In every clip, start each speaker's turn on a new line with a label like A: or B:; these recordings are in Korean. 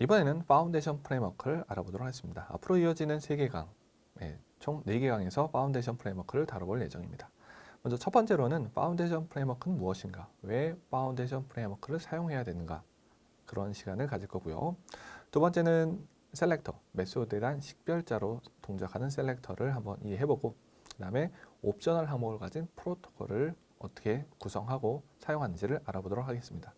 A: 이번에는 파운데이션 프레임워크를 알아보도록 하겠습니다. 앞으로 이어지는 3개 강, 총 4개 강에서 파운데이션 프레임워크를 다뤄볼 예정입니다. 먼저 첫 번째로는 파운데이션 프레임워크는 무엇인가, 왜 파운데이션 프레임워크를 사용해야 되는가, 그런 시간을 가질 거고요. 두 번째는 셀렉터, 메소드에 대한 식별자로 동작하는 셀렉터를 한번 이해해보고, 그 다음에 옵셔널 항목을 가진 프로토콜을 어떻게 구성하고 사용하는지를 알아보도록 하겠습니다.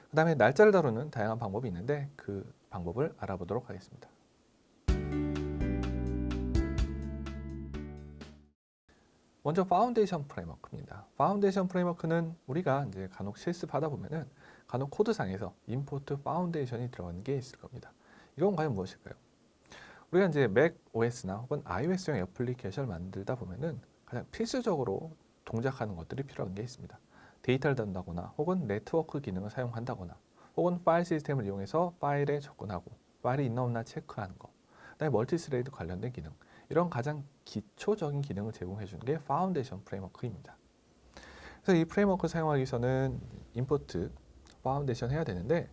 A: 그 다음에 날짜를 다루는 다양한 방법이 있는데 그 방법을 알아보도록 하겠습니다. 먼저 파운데이션 프레임워크입니다. 파운데이션 프레임워크는 우리가 이제 간혹 실습하다 보면은 간혹 코드상에서 임포트 파운데이션이 들어가는 게 있을 겁니다. 이건 과연 무엇일까요? 우리가 이제 맥 OS나 혹은 iOS용 애플리케이션을 만들다 보면은 가장 필수적으로 동작하는 것들이 필요한 게 있습니다. 데이터를 다룬다거나 혹은 네트워크 기능을 사용한다거나 혹은 파일 시스템을 이용해서 파일에 접근하고 파일이 있나 없나 체크하는 것, 그다음에 멀티스레이드 관련된 기능, 이런 가장 기초적인 기능을 제공해 주는 게 파운데이션 프레임워크입니다. 그래서 이 프레임워크를 사용하기 위해서는 임포트 파운데이션 해야 되는데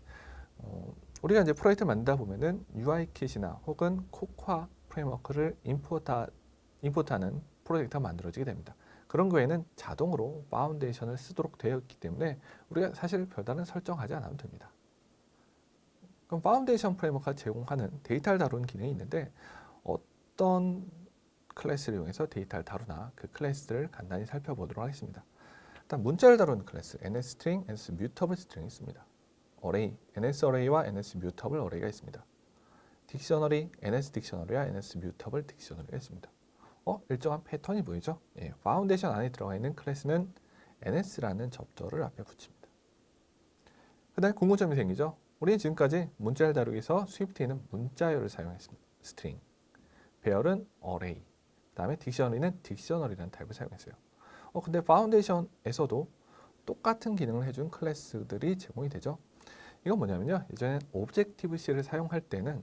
A: 우리가 이제 프로젝트를 만들다 보면은 UI킷이나 혹은 코코아 프레임워크를 임포트하는 프로젝트가 만들어지게 됩니다. 그런 경우에는 자동으로 파운데이션을 쓰도록 되어 있기 때문에 우리가 사실 별다른 설정하지 않아도 됩니다. 그럼 파운데이션 프레임워크가 제공하는 데이터를 다루는 기능이 있는데 어떤 클래스를 이용해서 데이터를 다루나 그 클래스들을 간단히 살펴보도록 하겠습니다. 일단 문자를 다루는 클래스 NSString, NSMutable string이 있습니다. 어레이, NSArray와 NSMutable array가 있습니다. 딕셔너리, NSDictionary와 NSMutable dictionary가 있습니다. 일정한 패턴이 보이죠? 파운데이션 안에 들어가 있는 클래스는 NS라는 접조를 앞에 붙입니다. 그 다음에 궁금점이 생기죠? 우리는 지금까지 문자를 다루기 위해서 스위프트에는 문자열을 사용했습니다. string, 배열은 array, 그 다음에 딕셔너리는 딕셔너리라는 타입을 사용했어요. 근데 파운데이션에서도 똑같은 기능을 해준 클래스들이 제공이 되죠. 이건 뭐냐면요, 예전엔 오브젝티브-C를 사용할 때는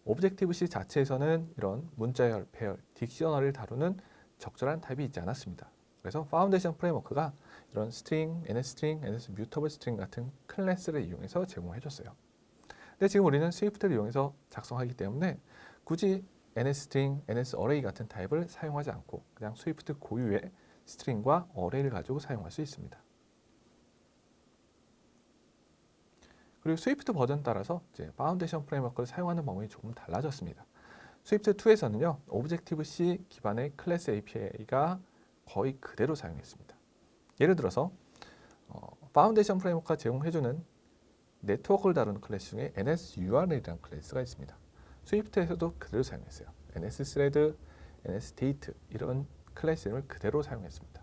A: 오브젝티브-C 자체에서는 이런 문자열, 배열, 딕셔너리를 다루는 적절한 타입이 있지 않았습니다. 그래서 파운데이션 프레임워크가 이런 string, NSstring, NSmutable string 같은 클래스를 이용해서 제공해 줬어요. 근데 지금 우리는 스위프트를 이용해서 작성하기 때문에 굳이 NSstring, NSArray 같은 타입을 사용하지 않고 그냥 스위프트 고유의 string과 array를 가지고 사용할 수 있습니다. 그리고 스위프트 버전 따라서 이제 파운데이션 프레임워크를 사용하는 방법이 조금 달라졌습니다. 스위프트 2에서는요, 오브젝티브-C 기반의 클래스 API가 거의 그대로 사용했습니다. 예를 들어서 파운데이션 프레임워크가 제공해주는 네트워크를 다루는 클래스 중에 NSURL이라는 클래스가 있습니다. 스위프트에서도 그대로 사용했어요. NSThread, NSDate 이런 클래스 이름을 그대로 사용했습니다.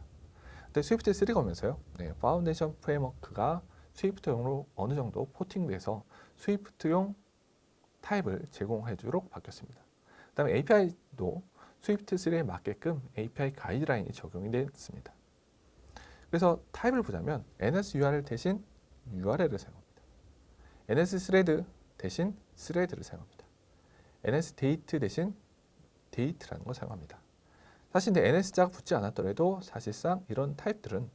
A: 근데 스위프트 3가 오면서요, 파운데이션 프레임워크가 스위프트용으로 어느 정도 포팅돼서 스위프트용 타입을 제공해주도록 바뀌었습니다. 그 다음에 API도 스위프트 3에 맞게끔 API 가이드라인이 적용이 됐습니다. 그래서 타입을 보자면 NSURL 대신 URL을 사용합니다. NSThread 대신 thread를 사용합니다. NSDate 대신 date라는 걸 사용합니다. 사실 근데 NS자가 붙지 않았더라도 사실상 이런 타입들은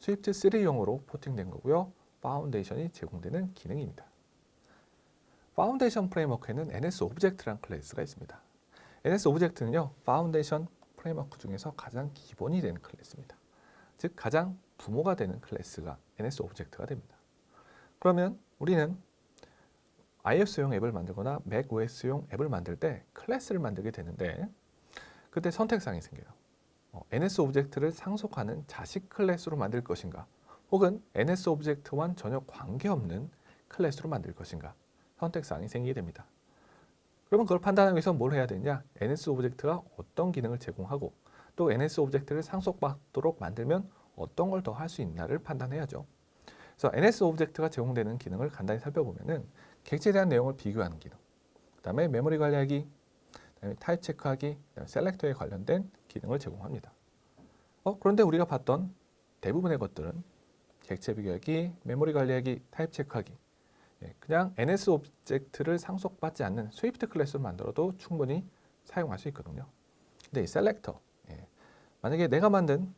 A: 스위프트 3용으로 포팅된 거고요. 파운데이션이 제공되는 기능입니다. 파운데이션 프레임워크에는 NSObject라는 클래스가 있습니다. NSObject는요, 파운데이션 프레임워크 중에서 가장 기본이 되는 클래스입니다. 즉 가장 부모가 되는 클래스가 NSObject가 됩니다. 그러면 우리는 iOS용 앱을 만들거나 macOS용 앱을 만들 때 클래스를 만들게 되는데 그때 선택사항이 생겨요. NSObject를 상속하는 자식 클래스로 만들 것인가, 혹은 NSObject와는 전혀 관계없는 클래스로 만들 것인가 선택사항이 생기게 됩니다. 그러면 그걸 판단하기 위해서 뭘 해야 되냐? NSObject가 어떤 기능을 제공하고 또 NSObject를 상속받도록 만들면 어떤 걸 더 할 수 있나를 판단해야죠. 그래서 NSObject가 제공되는 기능을 간단히 살펴보면은 객체에 대한 내용을 비교하는 기능, 그 다음에 메모리 관리하기, 그다음에 타입 체크하기, 그다음에 셀렉터에 관련된 기능을 제공합니다. 그런데 우리가 봤던 대부분의 것들은 객체 비교하기, 메모리 관리하기, 타입 체크하기, 그냥 NS 오브젝트를 상속받지 않는 스위프트 클래스를 만들어도 충분히 사용할 수 있거든요. 근데 이 셀렉터, 만약에 내가 만든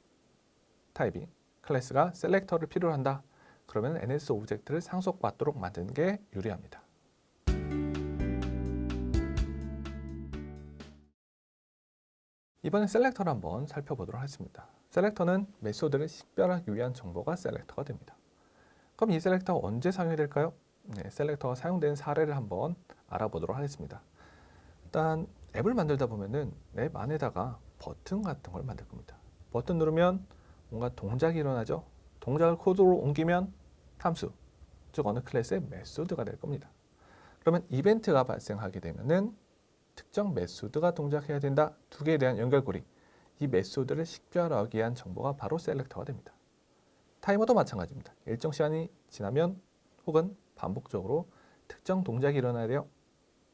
A: 타입이 클래스가 셀렉터를 필요로 한다, 그러면 NS 오브젝트를 상속받도록 만드는 게 유리합니다. 이번엔 셀렉터를 한번 살펴보도록 하겠습니다. 셀렉터는 메소드를 식별하기 위한 정보가 셀렉터가 됩니다. 그럼 이 셀렉터가 언제 사용이 될까요? 네, 셀렉터가 사용된 사례를 한번 알아보도록 하겠습니다. 일단 앱을 만들다 보면은 앱 안에다가 버튼 같은 걸 만들 겁니다. 버튼 누르면 뭔가 동작이 일어나죠. 동작을 코드로 옮기면 함수, 즉 어느 클래스의 메소드가 될 겁니다. 그러면 이벤트가 발생하게 되면은 특정 메소드가 동작해야 된다. 두 개에 대한 연결고리, 이 메소드를 식별하기 위한 정보가 바로 셀렉터가 됩니다. 타이머도 마찬가지입니다. 일정 시간이 지나면 혹은 반복적으로 특정 동작이 일어나야 돼요.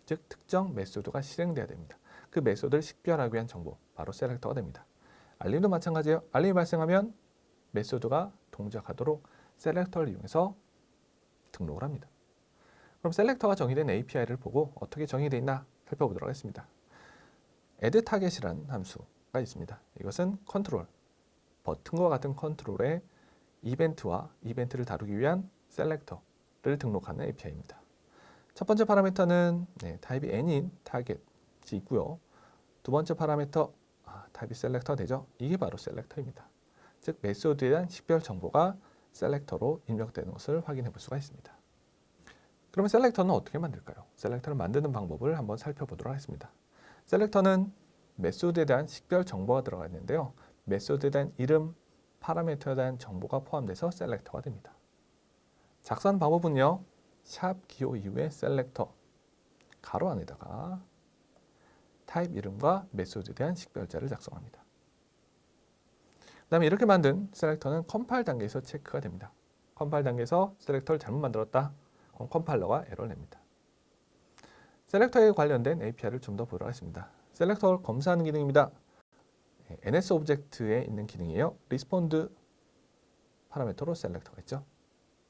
A: 즉 특정 메소드가 실행돼야 됩니다. 그 메소드를 식별하기 위한 정보, 바로 셀렉터가 됩니다. 알림도 마찬가지예요. 알림이 발생하면 메소드가 동작하도록 셀렉터를 이용해서 등록을 합니다. 그럼 셀렉터가 정의된 API를 보고 어떻게 정의되어 있나 살펴보도록 하겠습니다. add target이라는 함수가 있습니다. 이것은 컨트롤, 버튼과 같은 컨트롤의 이벤트와 이벤트를 다루기 위한 셀렉터를 등록하는 API입니다. 첫 번째 파라미터는 타입이 n인 타겟이 있고요. 두 번째 파라미터 타입이 셀렉터 되죠. 이게 바로 셀렉터입니다. 즉 메소드에 대한 식별 정보가 셀렉터로 입력되는 것을 확인해 볼 수가 있습니다. 그러면 셀렉터는 어떻게 만들까요? 셀렉터를 만드는 방법을 한번 살펴보도록 하겠습니다. 셀렉터는 메소드에 대한 식별 정보가 들어가 있는데요. 메소드에 대한 이름, 파라미터에 대한 정보가 포함돼서 셀렉터가 됩니다. 작성하는 방법은요. 샵 기호 이후에 셀렉터 가로 안에다가 타입 이름과 메소드에 대한 식별자를 작성합니다. 그 다음에 이렇게 만든 셀렉터는 컴파일 단계에서 체크가 됩니다. 컴파일 단계에서 셀렉터를 잘못 만들었다. 그럼 컴파일러가 에러를 냅니다. 셀렉터에 관련된 API를 좀 더 보도록 하겠습니다. 셀렉터를 검사하는 기능입니다. NS 오브젝트에 있는 기능이에요. 리스폰드 파라미터로 셀렉터가 있죠.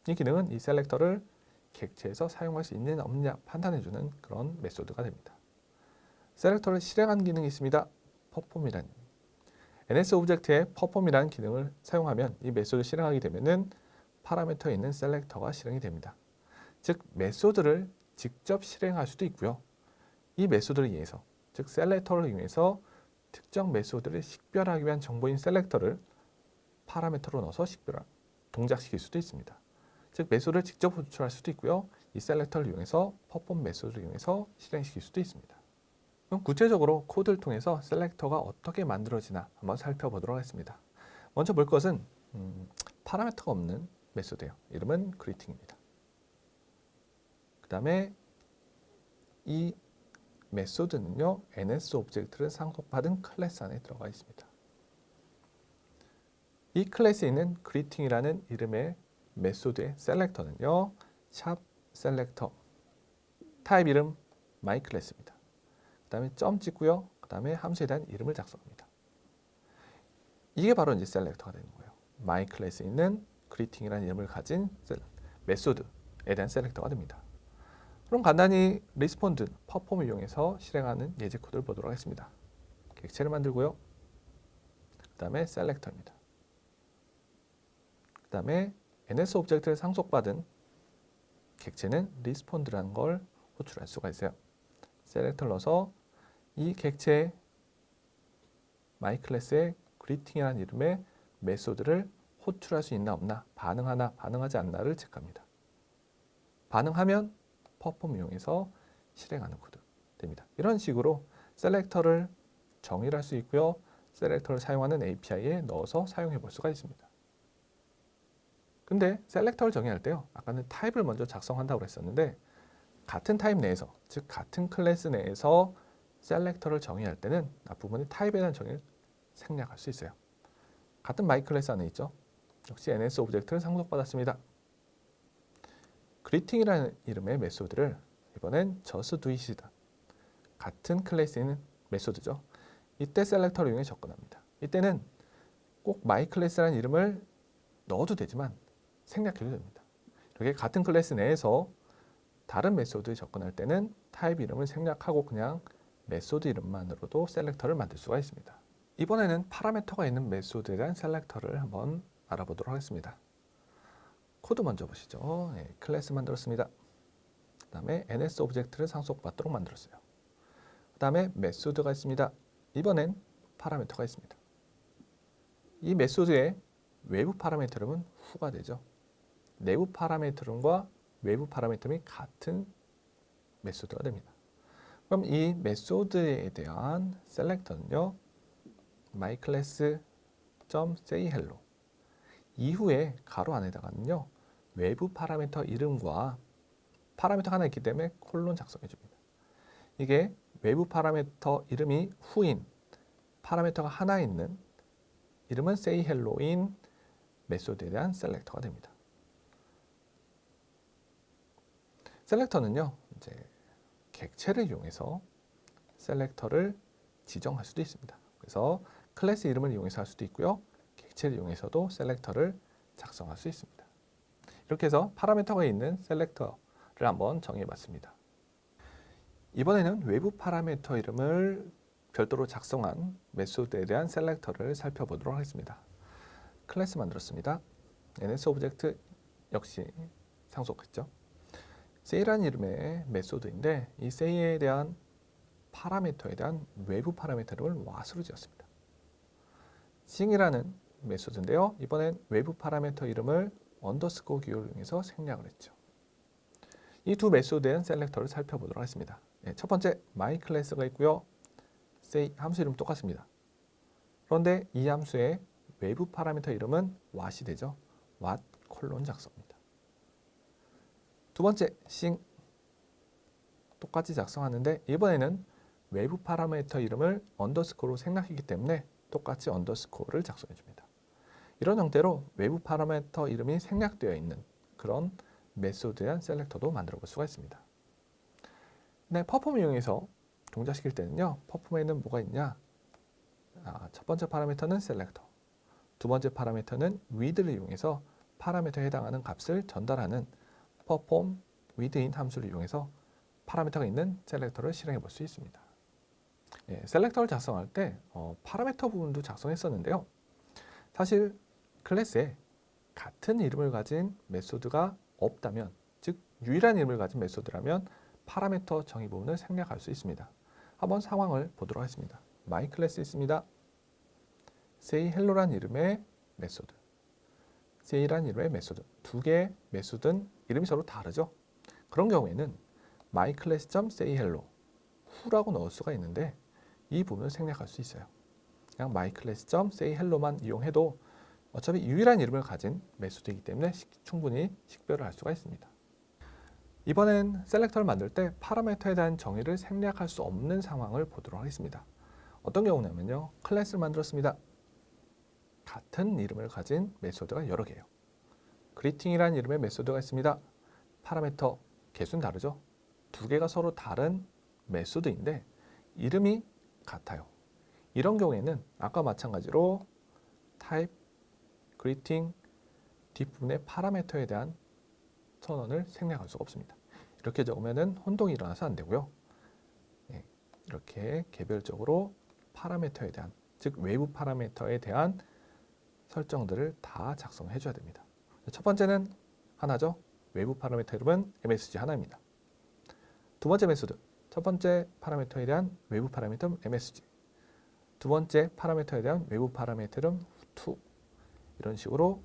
A: 이 기능은 이 셀렉터를 객체에서 사용할 수 있느냐 없느냐 판단해주는 그런 메소드가 됩니다. 셀렉터를 실행하는 기능이 있습니다. perform이라는 NS 오브젝트의 perform이라는 기능을 사용하면 이 메소드를 실행하게 되면은 파라미터에 있는 셀렉터가 실행이 됩니다. 즉 메소드를 직접 실행할 수도 있고요. 이 메소드를 이용해서, 즉 셀렉터를 이용해서 특정 메소드를 식별하기 위한 정보인 셀렉터를 파라미터로 넣어서 동작시킬 수도 있습니다. 즉 메소드를 직접 호출할 수도 있고요. 이 셀렉터를 이용해서 perform 메소드를 이용해서 실행시킬 수도 있습니다. 그럼 구체적으로 코드를 통해서 셀렉터가 어떻게 만들어지나 한번 살펴보도록 하겠습니다. 먼저 볼 것은 파라미터가 없는 메소드예요. 이름은 greeting입니다. 그 다음에 이 메소드는요. NS 오브젝트를 상속받은 클래스 안에 들어가 있습니다. 이 클래스에 있는 greeting이라는 이름의 메소드의 셀렉터는요. 샵 셀렉터 타입 이름 myClass입니다. 그 다음에 점 찍고요. 그 다음에 함수에 대한 이름을 작성합니다. 이게 바로 이제 셀렉터가 되는 거예요. myClass에 있는 greeting이라는 이름을 가진 메소드에 대한 셀렉터가 됩니다. 그럼 간단히 respond, perform을 이용해서 실행하는 예제 코드를 보도록 하겠습니다. 객체를 만들고요. 그 다음에 셀렉터입니다. 그 다음에 NS 오브젝트를 상속받은 객체는 respond라는 걸 호출할 수가 있어요. 셀렉터를 넣어서 이 객체의 myClass의 greeting이라는 이름의 메소드를 호출할 수 있나 없나, 반응하나 반응하지 않나를 체크합니다. 반응하면 perform 이용해서 실행하는 코드 됩니다. 이런 식으로 셀렉터를 정의를 할 수 있고요. 셀렉터를 사용하는 API에 넣어서 사용해 볼 수가 있습니다. 근데 셀렉터를 정의할 때요. 아까는 타입을 먼저 작성한다고 했었는데 같은 타입 내에서, 즉 같은 클래스 내에서 셀렉터를 정의할 때는 앞부분의 타입에 대한 정의를 생략할 수 있어요. 같은 myClass 안에 있죠. 역시 NS 오브젝트를 상속받았습니다. greeting이라는 이름의 메소드를 이번엔 justDoIt이다. 같은 클래스에 있는 메소드죠. 이때 셀렉터를 이용해 접근합니다. 이때는 꼭 myClass라는 이름을 넣어도 되지만 생략해도 됩니다. 이렇게 같은 클래스 내에서 다른 메소드에 접근할 때는 타입 이름을 생략하고 그냥 메소드 이름만으로도 셀렉터를 만들 수가 있습니다. 이번에는 파라미터가 있는 메소드에 대한 셀렉터를 한번 알아보도록 하겠습니다. 코드 먼저 보시죠. 클래스 만들었습니다. 그 다음에 NS 오브젝트를 상속받도록 만들었어요. 그 다음에 메소드가 있습니다. 이번엔 파라미터가 있습니다. 이 메소드의 외부 파라미터 이름은 who가 되죠. 내부 파라미터 이름과 외부 파라미터 이름이 같은 메소드가 됩니다. 그럼 이 메소드에 대한 셀렉터는요, myClass.sayHello 이후에 가로 안에다가는요, 외부 파라미터 이름과 파라미터가 하나 있기 때문에 콜론 작성해 줍니다. 이게 외부 파라미터 이름이 who인 파라미터가 하나 있는 이름은 sayHello인 메소드에 대한 셀렉터가 됩니다. 셀렉터는요, 이제 객체를 이용해서 셀렉터를 지정할 수도 있습니다. 그래서 클래스 이름을 이용해서 할 수도 있고요. 객체를 이용해서도 셀렉터를 작성할 수 있습니다. 이렇게 해서 파라미터가 있는 셀렉터를 한번 정해 봤습니다. 이번에는 외부 파라미터 이름을 별도로 작성한 메소드에 대한 셀렉터를 살펴보도록 하겠습니다. 클래스 만들었습니다. NS 오브젝트 역시 상속했죠. say라는 이름의 메소드인데 이 say에 대한 파라미터에 대한 외부 파라미터 이름을 what으로 지었습니다. sing이라는 메소드인데요. 이번엔 외부 파라미터 이름을 언더스코어 기호를 이용해서 생략을 했죠. 이 두 메소드에 대한 셀렉터를 살펴보도록 하겠습니다. 첫 번째 myClass가 있고요. say 함수 이름 똑같습니다. 그런데 이 함수의 외부 파라미터 이름은 what이 되죠. what 콜론 작성입니다. 두 번째 sing 똑같이 작성하는데 이번에는 외부 파라미터 이름을 언더스코어로 생략했기 때문에 똑같이 언더스코어를 작성해 줍니다. 이런 형태로 외부 파라미터 이름이 생략되어 있는 그런 메소드에 대한 셀렉터도 만들어 볼 수가 있습니다. 네, 퍼폼을 이용해서 동작시킬 때는요, 퍼폼에는 뭐가 있냐? 첫 번째 파라미터는 셀렉터, 두 번째 파라미터는 with를 이용해서 파라미터에 해당하는 값을 전달하는 perform within 함수를 이용해서 파라미터가 있는 셀렉터를 실행해 볼 수 있습니다. 셀렉터를 작성할 때 파라미터 부분도 작성했었는데요. 사실 클래스에 같은 이름을 가진 메소드가 없다면, 즉 유일한 이름을 가진 메소드라면 파라미터 정의 부분을 생략할 수 있습니다. 한번 상황을 보도록 하겠습니다. myClass 있습니다. sayHello라는 이름의 메소드, say라는 이름의 메소드, 두 개의 메소드는 이름이 서로 다르죠. 그런 경우에는 myClass.sayHello who라고 넣을 수가 있는데 이 부분을 생략할 수 있어요. 그냥 myClass.sayHello만 이용해도 어차피 유일한 이름을 가진 메소드이기 때문에 충분히 식별을 할 수가 있습니다. 이번엔 셀렉터를 만들 때 파라미터에 대한 정의를 생략할 수 없는 상황을 보도록 하겠습니다. 어떤 경우냐면요. 클래스를 만들었습니다. 같은 이름을 가진 메소드가 여러 개예요. greeting이라는 이름의 메소드가 있습니다. 파라미터 개수는 다르죠. 두 개가 서로 다른 메소드인데 이름이 같아요. 이런 경우에는 아까 마찬가지로 type, greeting 뒷부분의 파라미터에 대한 선언을 생략할 수가 없습니다. 이렇게 적으면 혼동이 일어나서 안 되고요. 이렇게 개별적으로 파라미터에 대한, 즉 외부 파라미터에 대한 설정들을 다 작성해 줘야 됩니다. 첫 번째는 하나죠. 외부 파라미터 이름은 MSG 하나입니다. 두 번째 메소드, 첫 번째 파라미터에 대한 외부 파라미터 MSG, 두 번째 파라미터에 대한 외부 파라미터 이름 to, 이런 식으로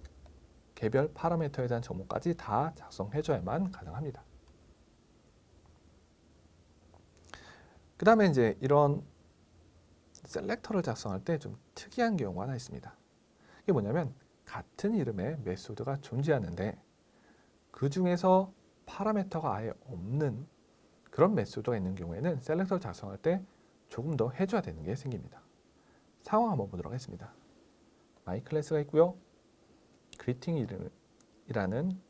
A: 개별 파라미터에 대한 정보까지 다 작성해 줘야만 가능합니다. 그 다음에 이제 이런 셀렉터를 작성할 때 좀 특이한 경우가 하나 있습니다. 이게 뭐냐면 같은 이름의 메소드가 존재하는데 그 중에서 파라미터가 아예 없는 그런 메소드가 있는 경우에는 셀렉터를 작성할 때 조금 더 해줘야 되는 게 생깁니다. 상황 한번 보도록 하겠습니다. myClass가 있고요. greeting이라는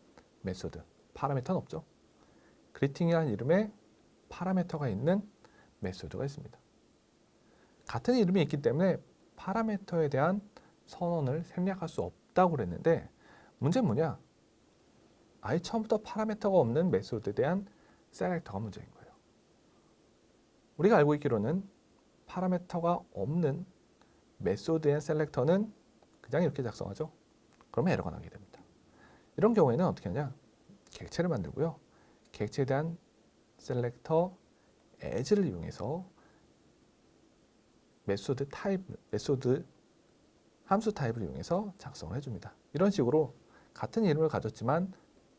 A: 메소드, 파라미터는 없죠. greeting이라는 이름의 파라미터가 있는 메소드가 있습니다. 같은 이름이 있기 때문에 파라미터에 대한 선언을 생략할 수 없다고 그랬는데 문제는 뭐냐? 아예 처음부터 파라미터가 없는 메소드에 대한 셀렉터가 문제인 거예요. 우리가 알고 있기로는 파라미터가 없는 메소드의 셀렉터는 그냥 이렇게 작성하죠. 그러면 에러가 나게 됩니다. 이런 경우에는 어떻게 하냐? 객체를 만들고요. 객체에 대한 셀렉터 as를 이용해서 메소드 함수 타입을 이용해서 작성을 해줍니다. 이런 식으로 같은 이름을 가졌지만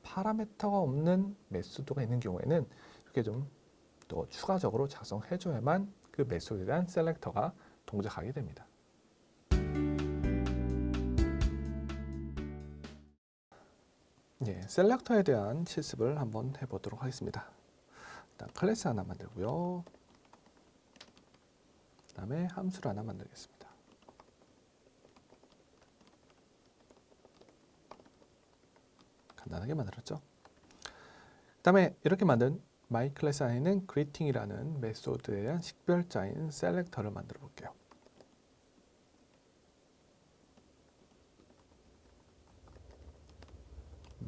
A: 파라미터가 없는 메소드가 있는 경우에는 이렇게 좀 더 추가적으로 작성해줘야만 그 메소드에 대한 셀렉터가 동작하게 됩니다. 예, 셀렉터에 대한 실습을 한번 해보도록 하겠습니다. 일단 클래스 하나 만들고요. 그 다음에 함수를 하나 만들겠습니다. 간단하게 만들었죠. 그 다음에 이렇게 만든 my 클래스 안에는 greeting이라는 메소드에 대한 식별자인 셀렉터를 만들어 볼게요.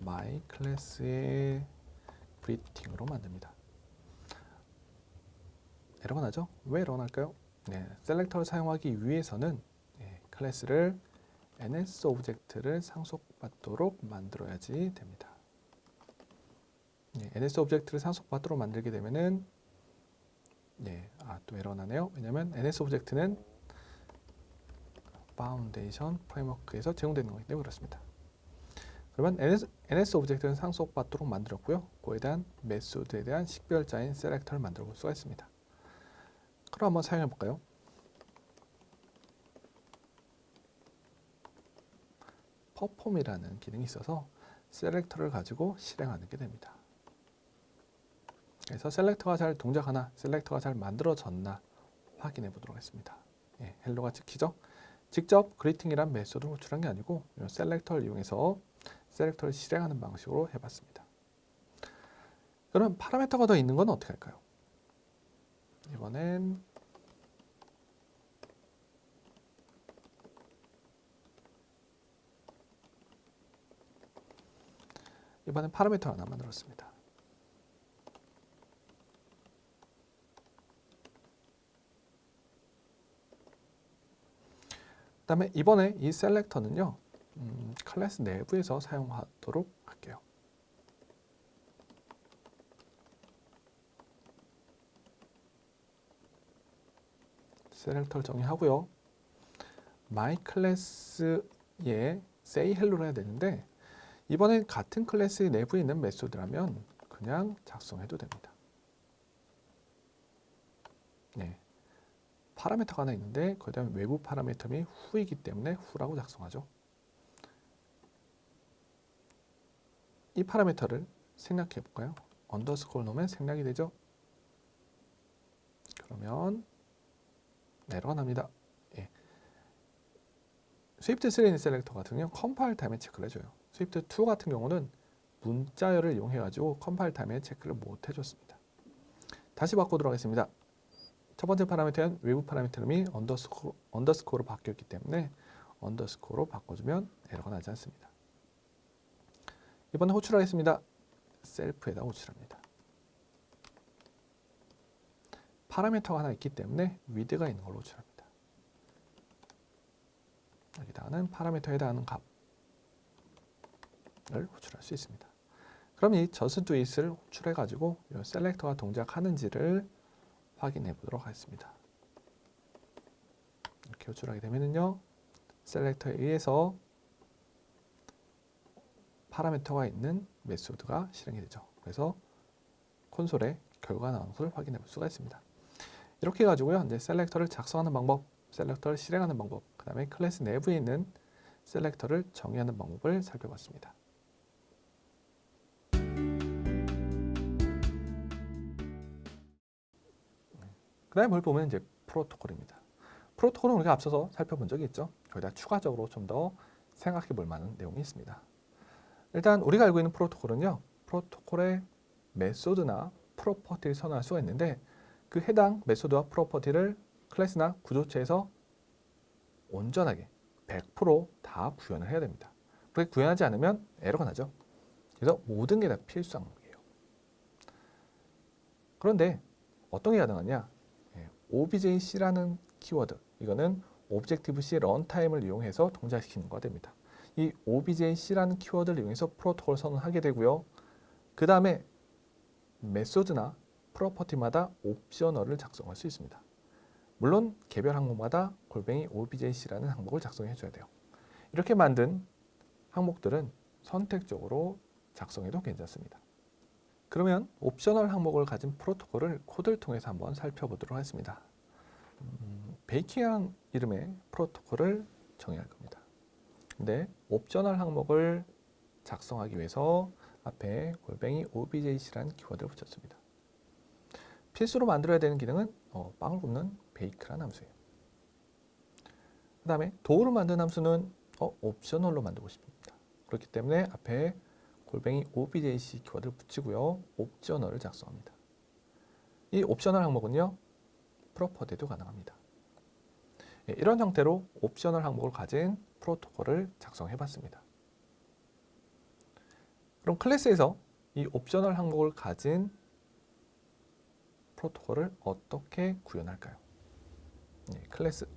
A: my 클래스의 greeting으로 만듭니다. 에러가 나죠? 왜 에러가 날까요? 네, 셀렉터를 사용하기 위해서는 클래스를 ns 오브젝트를 상속받도록 만들어야지 됩니다. ns 오브젝트를 상속받도록 만들게 되면은 또 에러 나네요. 왜냐하면 ns 오브젝트는 파운데이션 프레임워크에서 제공되는 거기 때문에 그렇습니다. 그러면 ns 오브젝트는 상속받도록 만들었고요. 그에 대한 메소드에 대한 식별자인 셀렉터를 만들어 볼 수가 있습니다. 그럼 한번 사용해 볼까요? perform이라는 기능이 있어서 셀렉터를 가지고 실행하는 게 됩니다. 그래서 셀렉터가 잘 동작하나, 셀렉터가 잘 만들어졌나 확인해 보도록 하겠습니다. 헬로가 찍히죠? 직접 greeting이란 메소드를 호출한 게 아니고 셀렉터를 이용해서 셀렉터를 실행하는 방식으로 해봤습니다. 그럼 파라미터가 더 있는 건 어떻게 할까요? 이번엔 파라미터 하나 만들었습니다. 그 다음에 이번에 이 셀렉터는요, 클래스 내부에서 사용하도록 할게요. 셀렉터를 정의하고요. my 클래스에 say hello를 해야 되는데 이번엔 같은 클래스 내부에 있는 메소드라면 그냥 작성해도 됩니다. 파라미터가 하나 있는데 그 다음에 외부 파라미터이 who이기 때문에 who라고 작성하죠. 이 파라미터를 생략해 볼까요? 언더스코어 넣으면 생략이 되죠. 그러면 에러가 납니다. 스위프트3 셀렉터 같은 경우는 컴파일 타임에 체크를 해줘요. 스위프트2 같은 경우는 문자열을 이용해가지고 컴파일 타임에 체크를 못 해줬습니다. 다시 바꾸도록 하겠습니다. 첫 번째 파라미터는 외부 파라미터 이름이 언더스코어로 바뀌었기 때문에 언더스코어로 바꿔주면 에러가 나지 않습니다. 이번에 호출하겠습니다. 셀프에다 호출합니다. 파라미터가 하나 있기 때문에 width가 있는 걸로 호출합니다. 여기다가는 파라미터에 해당하는 값을 호출할 수 있습니다. 그럼 이 just do it을 호출해 가지고 이 셀렉터가 동작하는지를 확인해 보도록 하겠습니다. 이렇게 호출하게 되면은요, 셀렉터에 의해서 파라미터가 있는 메소드가 실행이 되죠. 그래서 콘솔에 결과가 나오는 것을 확인해 볼 수가 있습니다. 이렇게 해가지고요, 이제 셀렉터를 작성하는 방법, 셀렉터를 실행하는 방법, 그 다음에 클래스 내부에 있는 셀렉터를 정의하는 방법을 살펴봤습니다. 그 다음에 뭘 보면 이제 프로토콜입니다. 프로토콜은 우리가 앞서서 살펴본 적이 있죠. 거기다 추가적으로 좀 더 생각해 볼 만한 내용이 있습니다. 일단 우리가 알고 있는 프로토콜은요, 프로토콜의 메소드나 프로퍼티를 선언할 수가 있는데 그 해당 메소드와 프로퍼티를 클래스나 구조체에서 온전하게 100% 구현을 해야 됩니다. 그렇게 구현하지 않으면 에러가 나죠. 그래서 모든 게 다 필수한 거예요. 그런데 어떤 게 가능하냐? objc라는 키워드, 이거는 Objective-C 런타임을 이용해서 동작시키는 거가 됩니다. 이 objc라는 키워드를 이용해서 프로토콜을 선언하게 되고요. 그 다음에 메소드나 프로퍼티마다 옵셔널을 작성할 수 있습니다. 물론 개별 항목마다 골뱅이 objc라는 항목을 작성해 줘야 돼요. 이렇게 만든 항목들은 선택적으로 작성해도 괜찮습니다. 그러면 옵셔널 항목을 가진 프로토콜을 코드를 통해서 한번 살펴보도록 하겠습니다. 베이킹이라는 이름의 프로토콜을 정의할 겁니다. 근데 옵셔널 항목을 작성하기 위해서 앞에 골뱅이 objc라는 키워드를 붙였습니다. 필수로 만들어야 되는 기능은 빵을 굽는 베이크라는 함수예요. 그 다음에 도우를 만든 함수는 옵셔널로 만들고 싶습니다. 그렇기 때문에 앞에 골뱅이 objc 키워드를 붙이고요. 옵셔널을 작성합니다. 이 옵셔널 항목은요. 프로퍼티도 가능합니다. 이런 형태로 옵셔널 항목을 가진 프로토콜을 작성해 봤습니다. 그럼 클래스에서 이 옵셔널 항목을 가진 프로토콜을 어떻게 구현할까요? 클래스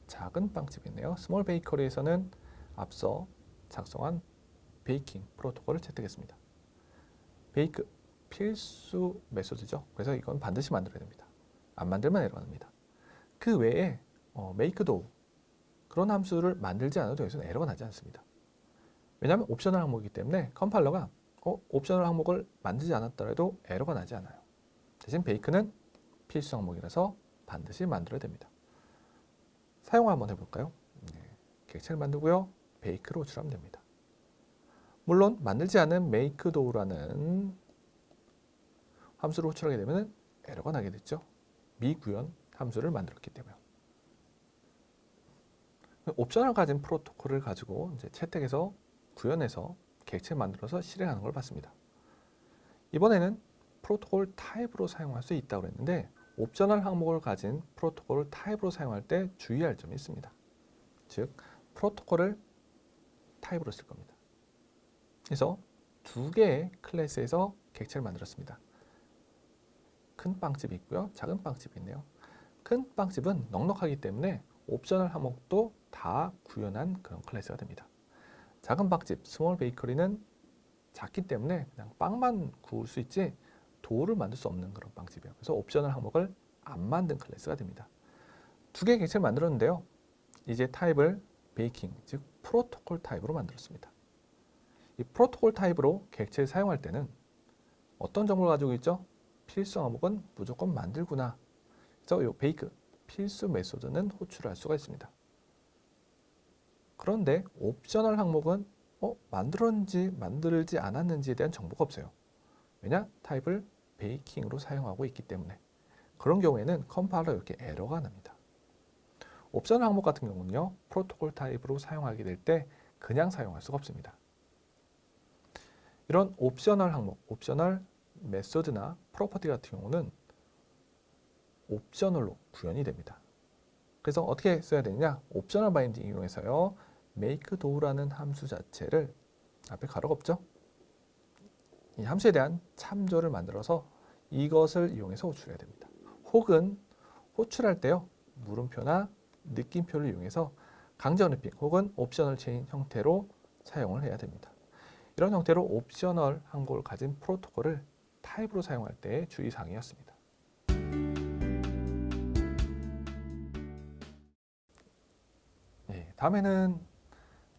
A: 작은 빵집이 있네요. 스몰 베이커리에서는 앞서 작성한 베이킹 프로토콜을 채택했습니다. 베이크 필수 메소드죠. 그래서 이건 반드시 만들어야 됩니다. 안 만들면 에러갑니다. 그 외에 make do 그런 함수를 만들지 않아도 여기서는 에러가 나지 않습니다. 왜냐하면 옵셔널 항목이기 때문에 컴파일러가 옵셔널 항목을 만들지 않았더라도 에러가 나지 않아요. 대신 베이크는 필수 항목이라서 반드시 만들어야 됩니다. 사용을 한번 해볼까요? 객체를 만들고요. 베이크로 호출하면 됩니다. 물론 만들지 않은 make do라는 함수를 호출하게 되면 에러가 나게 됐죠. 미구현 함수를 만들었기 때문에. 옵션을 가진 프로토콜을 가지고 이제 채택해서 구현해서 객체를 만들어서 실행하는 걸 봤습니다. 이번에는 프로토콜 타입으로 사용할 수 있다고 했는데 옵셔널 항목을 가진 프로토콜을 타입으로 사용할 때 주의할 점이 있습니다. 즉 프로토콜을 타입으로 쓸 겁니다. 그래서 두 개의 클래스에서 객체를 만들었습니다. 큰 빵집이 있고요. 작은 빵집이 있네요. 큰 빵집은 넉넉하기 때문에 옵셔널 항목도 다 구현한 그런 클래스가 됩니다. 작은 빵집, 스몰 베이커리는 작기 때문에 그냥 빵만 구울 수 있지 도우를 만들 수 없는 그런 빵집이에요. 그래서 옵셔널 항목을 안 만든 클래스가 됩니다. 두 개의 객체를 만들었는데요. 이제 타입을 베이킹, 즉 프로토콜 타입으로 만들었습니다. 이 프로토콜 타입으로 객체를 사용할 때는 어떤 정보를 가지고 있죠? 필수 항목은 무조건 만들구나. 그래서 이 베이크, 필수 메소드는 호출할 수가 있습니다. 그런데 옵셔널 항목은 만들었는지 만들지 않았는지에 대한 정보가 없어요. 왜냐? 타입을 베이킹으로 사용하고 있기 때문에. 그런 경우에는 컴파일러 이렇게 에러가 납니다. 옵셔널 항목 같은 경우는요. 프로토콜 타입으로 사용하게 될 때 그냥 사용할 수가 없습니다. 이런 옵셔널 항목, 옵셔널 메소드나 프로퍼티 같은 경우는 옵셔널로 구현이 됩니다. 그래서 어떻게 써야 되느냐? 옵셔널 바인딩 이용해서요. make do라는 함수 자체를 앞에 가로가 없죠? 이 함수에 대한 참조를 만들어서 이것을 이용해서 호출해야 됩니다. 혹은 호출할 때요. 물음표나 느낌표를 이용해서 강제 언래핑 혹은 옵셔널 체인 형태로 사용을 해야 됩니다. 이런 형태로 옵셔널 항목을 가진 프로토콜을 타입으로 사용할 때의 주의사항이었습니다. 다음에는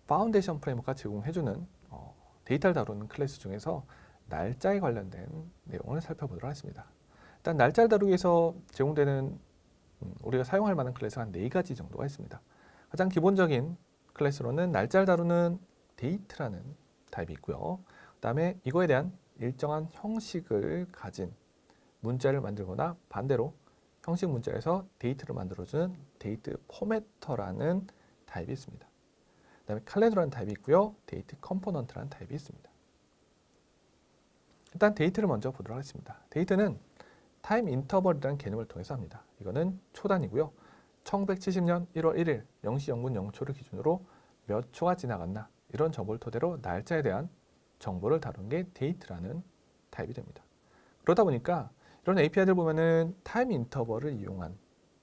A: 파운데이션 프레임워크가 제공해주는 데이터를 다루는 클래스 중에서 날짜에 관련된 내용을 살펴보도록 하겠습니다. 일단 날짜를 다루기 위해서 제공되는 우리가 사용할 만한 클래스가 한 4가지 정도가 있습니다. 가장 기본적인 클래스로는 날짜를 다루는 데이트라는 타입이 있고요. 그 다음에 이거에 대한 일정한 형식을 가진 문자를 만들거나 반대로 형식 문자에서 데이트를 만들어주는 데이트 포매터라는 타입이 있습니다. 그 다음에 칼렌더라는 타입이 있고요. 데이트 컴포넌트라는 타입이 있습니다. 일단 데이트를 먼저 보도록 하겠습니다. 데이트는 타임 인터벌이라는 개념을 통해서 합니다. 이거는 초단이고요. 1970년 1월 1일 0시 0분 0초를 기준으로 몇 초가 지나갔나 이런 정보를 토대로 날짜에 대한 정보를 다루는 게 데이트라는 타입이 됩니다. 그러다 보니까 이런 API들 보면은 타임 인터벌을 이용한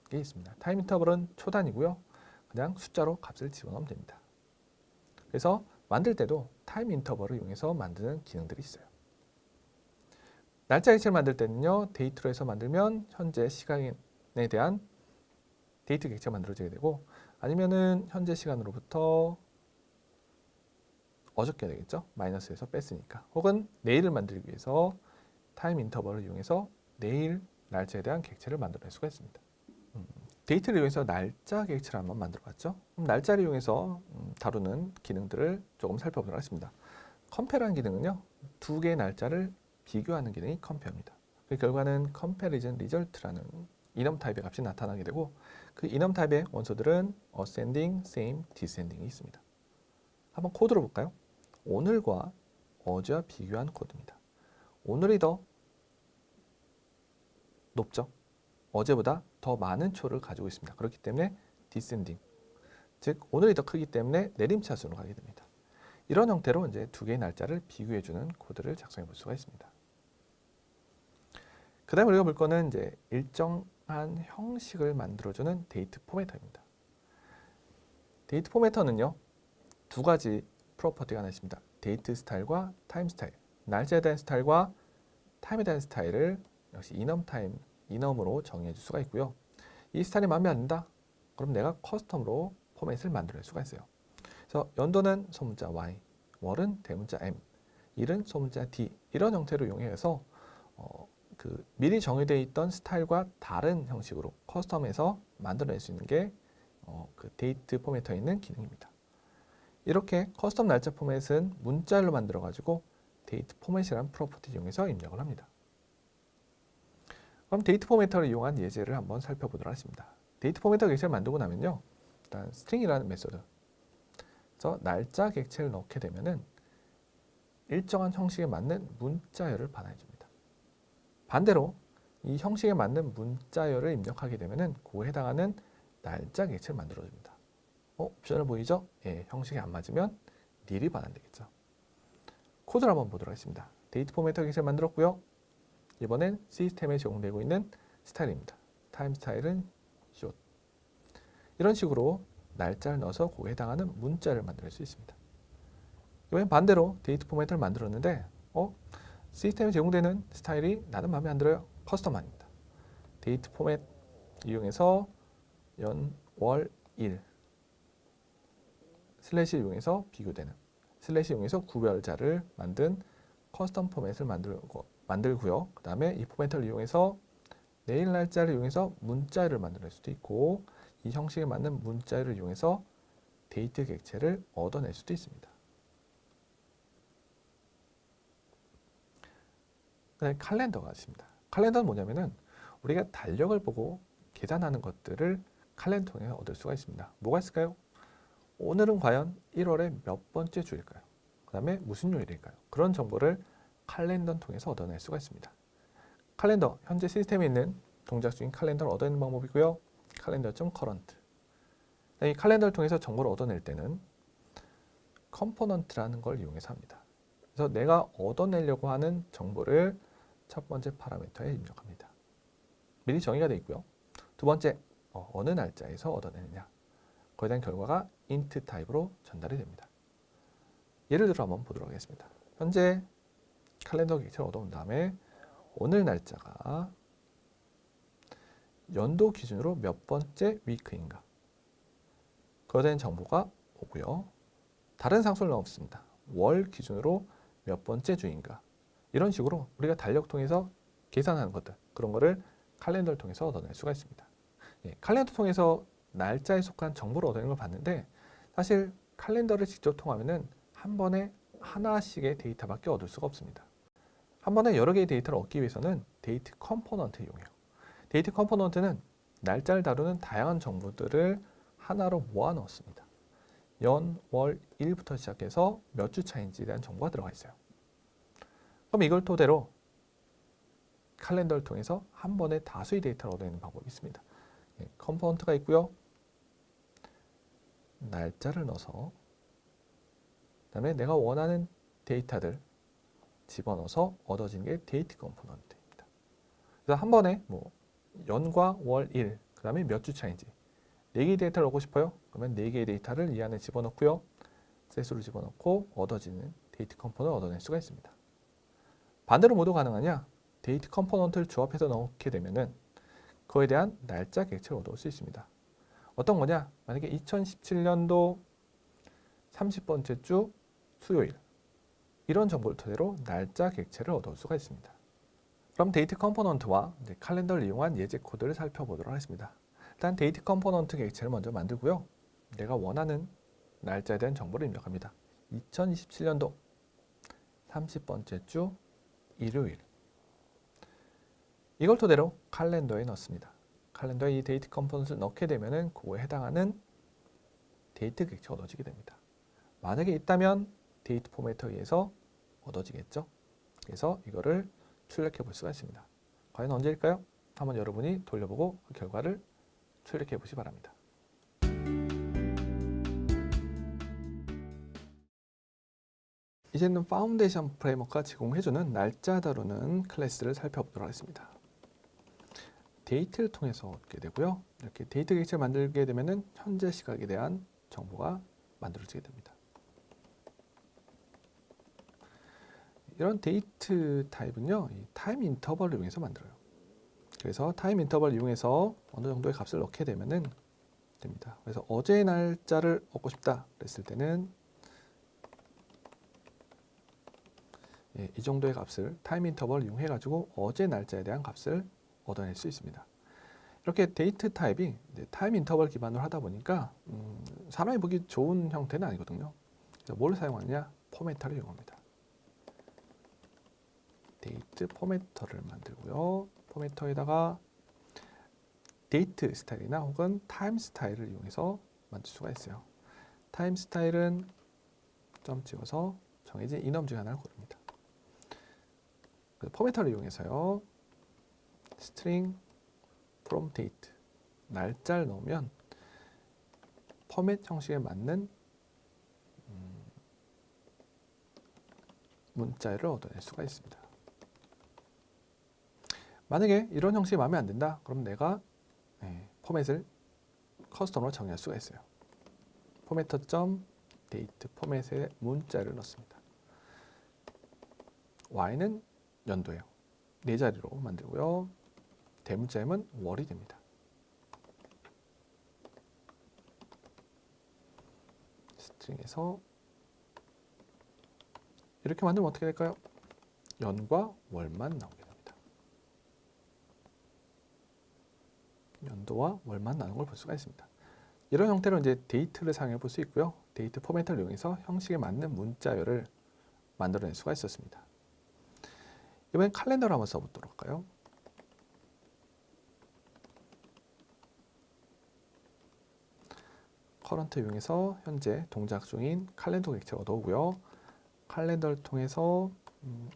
A: 게 있습니다. 타임 인터벌은 초단이고요. 그냥 숫자로 값을 집어넣으면 됩니다. 그래서 만들 때도 타임 인터벌을 이용해서 만드는 기능들이 있어요. 날짜 객체를 만들 때는요. 데이트로 해서 만들면 현재 시간에 대한 데이트 객체가 만들어지게 되고, 아니면은 현재 시간으로부터 어저께 되겠죠. 마이너스에서 뺐으니까. 혹은 내일을 만들기 위해서 타임 인터벌을 이용해서 내일 날짜에 대한 객체를 만들어낼 수가 있습니다. 데이트를 이용해서 날짜 객체를 한번 만들어봤죠. 그럼 날짜를 이용해서 다루는 기능들을 조금 살펴보도록 하겠습니다. 컴페라는 기능은요, 두 개의 날짜를 비교하는 기능이 컴페어입니다. 그 결과는 comparison result라는 이넘 타입의 값이 나타나게 되고, 그 이넘 타입의 원소들은 ascending, same, descending이 있습니다. 한번 코드로 볼까요? 오늘과 어제와 비교한 코드입니다. 오늘이 더 높죠. 어제보다 더 많은 초를 가지고 있습니다. 그렇기 때문에 descending, 즉 오늘이 더 크기 때문에 내림차순으로 가게 됩니다. 이런 형태로 이제 두 개의 날짜를 비교해주는 코드를 작성해 볼 수가 있습니다. 그 다음에 우리가 볼 거는 이제 일정한 형식을 만들어주는 데이트 포매터입니다. 데이트 포매터는요, 두 가지 프로퍼티가 하나 있습니다. 데이트 스타일과 타임 스타일. 날짜에 대한 스타일과 타임에 대한 스타일을 역시 이넘 타임, 이넘으로 정의해 줄 수가 있고요. 이 스타일이 마음에 안 든다? 그럼 내가 커스텀으로 포맷을 만들 수가 있어요. 그래서 연도는 소문자 Y, 월은 대문자 M, 일은 소문자 D, 이런 형태로 이용해서 미리 정의되어 있던 스타일과 다른 형식으로 커스텀해서 만들어낼 수 있는 게 그 데이트 포매터에 있는 기능입니다. 이렇게 커스텀 날짜 포맷은 문자열로 만들어 가지고 데이트 포맷이라는 프로퍼티 이용해서 입력을 합니다. 그럼 데이트 포매터를 이용한 예제를 한번 살펴보도록 하겠습니다. 데이트 포매터 객체를 만들고 나면요, 일단 스트링이라는 메소드, 그래서 날짜 객체를 넣게 되면은 일정한 형식에 맞는 문자열을 반환해줍니다. 반대로 이 형식에 맞는 문자열을 입력하게 되면은 그에 해당하는 날짜 객체를 만들어줍니다. 옵션을 보이죠? 예, 형식이 안 맞으면 닐이 반환되겠죠. 코드를 한번 보도록 하겠습니다. 데이트 포매터 객체를 만들었고요. 이번엔 시스템에 제공되고 있는 스타일입니다. 타임 스타일은 short. 이런 식으로 날짜를 넣어서 그에 해당하는 문자를 만들 수 있습니다. 이번엔 반대로 데이트 포매터를 만들었는데 시스템에 제공되는 스타일이 나는 마음에 안 들어요. 커스텀 아닙니다. 데이트 포맷 이용해서 연, 월, 일 슬래시 이용해서 비교되는 슬래시 이용해서 구별자를 만든 커스텀 포맷을 만들고요. 그 다음에 이 포맷을 이용해서 내일 날짜를 이용해서 문자를 만들 수도 있고, 이 형식에 맞는 문자를 이용해서 데이트 객체를 얻어낼 수도 있습니다. 그다음에 칼렌더가 있습니다. 칼렌더는 뭐냐면은 우리가 달력을 보고 계산하는 것들을 칼렌더 통해 얻을 수가 있습니다. 뭐가 있을까요? 오늘은 과연 1월의 몇 번째 주일까요? 그 다음에 무슨 요일일까요? 그런 정보를 칼렌더 통해서 얻어낼 수가 있습니다. 칼렌더, 현재 시스템에 있는 동작 중인 칼렌더를 얻어내는 방법이고요. calendar.current. 이 칼렌더를 통해서 정보를 얻어낼 때는 컴포넌트라는 걸 이용해서 합니다. 그래서 내가 얻어내려고 하는 정보를 첫 번째 파라미터에 입력합니다. 미리 정의가 되어 있고요. 두 번째, 어느 날짜에서 얻어내느냐. 거기에 대한 결과가 int 타입으로 전달이 됩니다. 예를 들어 한번 보도록 하겠습니다. 현재 칼렌더 객체를 얻어온 다음에 오늘 날짜가 연도 기준으로 몇 번째 위크인가, 그거에 대한 정보가 오고요. 다른 상수를 넣었습니다. 월 기준으로 몇 번째 주인가, 이런 식으로 우리가 달력 통해서 계산하는 것들, 그런 거를 칼렌더를 통해서 얻어낼 수가 있습니다. 예, 칼렌더 통해서 날짜에 속한 정보를 얻어내는 걸 봤는데, 사실 칼렌더를 직접 통하면은 한 번에 하나씩의 데이터밖에 얻을 수가 없습니다. 한 번에 여러 개의 데이터를 얻기 위해서는 데이트 컴포넌트를 이용해요. 데이트 컴포넌트는 날짜를 다루는 다양한 정보들을 하나로 모아 넣었습니다. 연, 월, 일부터 시작해서 몇 주 차인지에 대한 정보가 들어가 있어요. 그럼 이걸 토대로 칼렌더를 통해서 한 번에 다수의 데이터를 얻어내는 방법이 있습니다. 예, 컴포넌트가 있고요. 날짜를 넣어서 그다음에 내가 원하는 데이터들 집어넣어서 얻어지는 게 데이트 컴포넌트입니다. 그래서 한 번에 뭐 연과 월, 일, 그 다음에 몇 주 차인지 4개의 데이터를 얻고 싶어요. 그러면 4개의 데이터를 이 안에 집어넣고요. 셋으로 집어넣고 얻어지는 데이트 컴포넌트를 얻어낼 수가 있습니다. 반대로 모두 가능하냐? 데이트 컴포넌트를 조합해서 넣게 되면은 그거에 대한 날짜 객체를 얻을 수 있습니다. 어떤 거냐? 만약에 2017년도 30번째 주 수요일 이런 정보를 토대로 날짜 객체를 얻을 수가 있습니다. 그럼 데이트 컴포넌트와 칼렌더를 이용한 예제 코드를 살펴보도록 하겠습니다. 일단 데이트 컴포넌트 객체를 먼저 만들고요. 내가 원하는 날짜에 대한 정보를 입력합니다. 2027년도 30번째 주 일요일. 이걸 토대로 칼렌더에 넣습니다. 칼렌더에 이 데이트 컴포넌트를 넣게 되면은 그거에 해당하는 데이트 객체가 얻어지게 됩니다. 만약에 있다면 데이트 포맷에 의해서 얻어지겠죠. 그래서 이거를 출력해 볼 수가 있습니다. 과연 언제일까요? 한번 여러분이 돌려보고 그 결과를 출력해 보시기 바랍니다. 이제는 파운데이션 프레임워크가 제공해주는 날짜 다루는 클래스를 살펴보도록 하겠습니다. 데이트를 통해서 얻게 되고요. 이렇게 데이트 객체를 만들게 되면 현재 시각에 대한 정보가 만들어지게 됩니다. 이런 데이트 타입은요, 이 타임 인터벌을 이용해서 만들어요. 그래서 타임 인터벌을 이용해서 어느 정도의 값을 넣게 되면은 됩니다. 그래서 어제의 날짜를 얻고 싶다 그랬을 때는 이 정도의 값을 타임 인터벌을 이용해 가지고 어제 날짜에 대한 값을 얻어낼 수 있습니다. 이렇게 데이트 타입이 타임 인터벌 기반으로 하다 보니까 사람이 보기 좋은 형태는 아니거든요. 그래서 뭘 사용하느냐? 포매터를 이용합니다. 데이트 포매터를 만들고요. 포매터에다가 데이트 스타일이나 혹은 타임 스타일을 이용해서 만들 수가 있어요. 타임 스타일은 점 찍어서 정해진 이넘 중 하나를 고릅니다. 포매터를 이용해서요. string from date 날짜를 넣으면 포맷 형식에 맞는 문자를 얻어낼 수가 있습니다. 만약에 이런 형식이 마음에 안 든다, 그럼 내가 포맷을 커스텀으로 정의할 수가 있어요. 포매터.date 포맷에 문자를 넣습니다. y는 연도예요. 네 자리로 만들고요. 대문자임은 월이 됩니다. 스트링에서 이렇게 만들면 어떻게 될까요? 연과 월만 나오게 됩니다. 연도와 월만 나오는 걸 볼 수가 있습니다. 이런 형태로 이제 데이트를 사용해 볼 수 있고요. 데이트 포맷을 이용해서 형식에 맞는 문자열을 만들어낼 수가 있었습니다. 이번엔 칼렌더를 한번 써보도록 할까요? 커런트 이용해서 현재 동작 중인 칼렌더 객체를 얻어오고요. 칼렌더를 통해서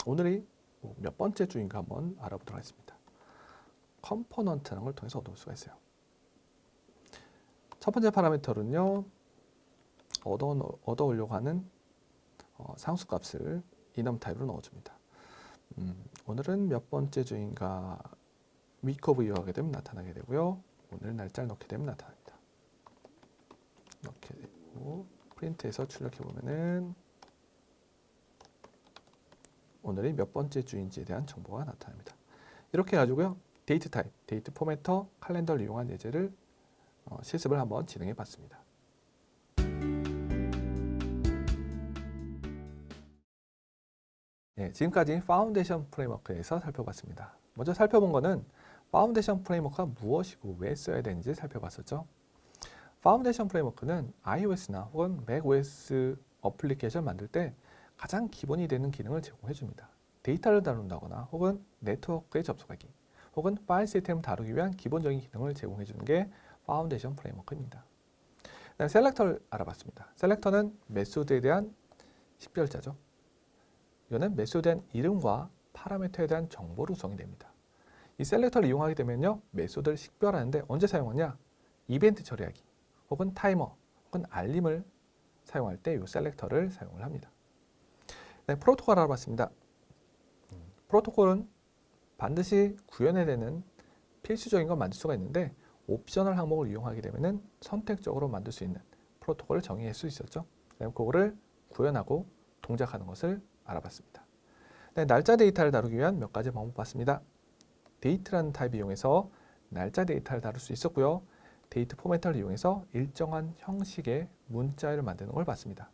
A: 오늘이 몇 번째 주인가 한번 알아보도록 하겠습니다. 컴포넌트라는 걸 통해서 얻을 수가 있어요. 첫 번째 파라미터는요. 얻어오려고 하는 상수값을 enum 타입으로 넣어줍니다. 오늘은 몇 번째 주인가 week of year 하게 되면 나타나게 되고요. 오늘 날짜를 넣게 되면 나타납니다. 이렇게 되고 프린트해서 출력해 보면은 오늘이 몇 번째 주인지에 대한 정보가 나타납니다. 이렇게 해가지고요. 데이트 타입, 데이트 포매터, 칼렌더를 이용한 예제를 실습을 한번 진행해 봤습니다. 네, 지금까지 파운데이션 프레임워크에서 살펴봤습니다. 먼저 살펴본 거는 파운데이션 프레임워크가 무엇이고 왜 써야 되는지 살펴봤었죠. 파운데이션 프레임워크는 iOS나 혹은 macOS 어플리케이션 만들 때 가장 기본이 되는 기능을 제공해 줍니다. 데이터를 다룬다거나 혹은 네트워크에 접속하기 혹은 파일 시스템을 다루기 위한 기본적인 기능을 제공해 주는 게 파운데이션 프레임워크입니다. 그다음에 셀렉터를 알아봤습니다. 셀렉터는 메소드에 대한 식별자죠. 이거는 메소드에 대한 이름과 파라미터에 대한 정보로 구성이 됩니다. 이 셀렉터를 이용하게 되면요. 메소드를 식별하는데 언제 사용하냐? 이벤트 처리하기 혹은 타이머 혹은 알림을 사용할 때 이 셀렉터를 사용을 합니다. 네, 프로토콜 알아봤습니다. 프로토콜은 반드시 구현해야 되는 필수적인 걸 만들 수가 있는데 옵셔널 항목을 이용하게 되면 선택적으로 만들 수 있는 프로토콜을 정의할 수 있었죠. 그거를 구현하고 동작하는 것을 알아봤습니다. 네, 날짜 데이터를 다루기 위한 몇 가지 방법 봤습니다. 데이트라는 타입을 이용해서 날짜 데이터를 다룰 수 있었고요. 데이트 포맷을 이용해서 일정한 형식의 문자를 만드는 걸 봤습니다.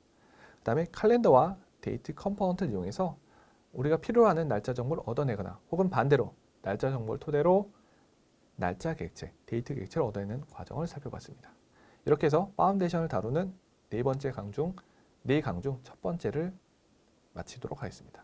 A: 그 다음에 칼렌더와 데이트 컴포넌트를 이용해서 우리가 필요로 하는 날짜 정보를 얻어내거나 혹은 반대로 날짜 정보를 토대로 날짜 객체, 데이트 객체를 얻어내는 과정을 살펴봤습니다. 이렇게 해서 파운데이션을 다루는 네 강 중 첫 번째를 마치도록 하겠습니다.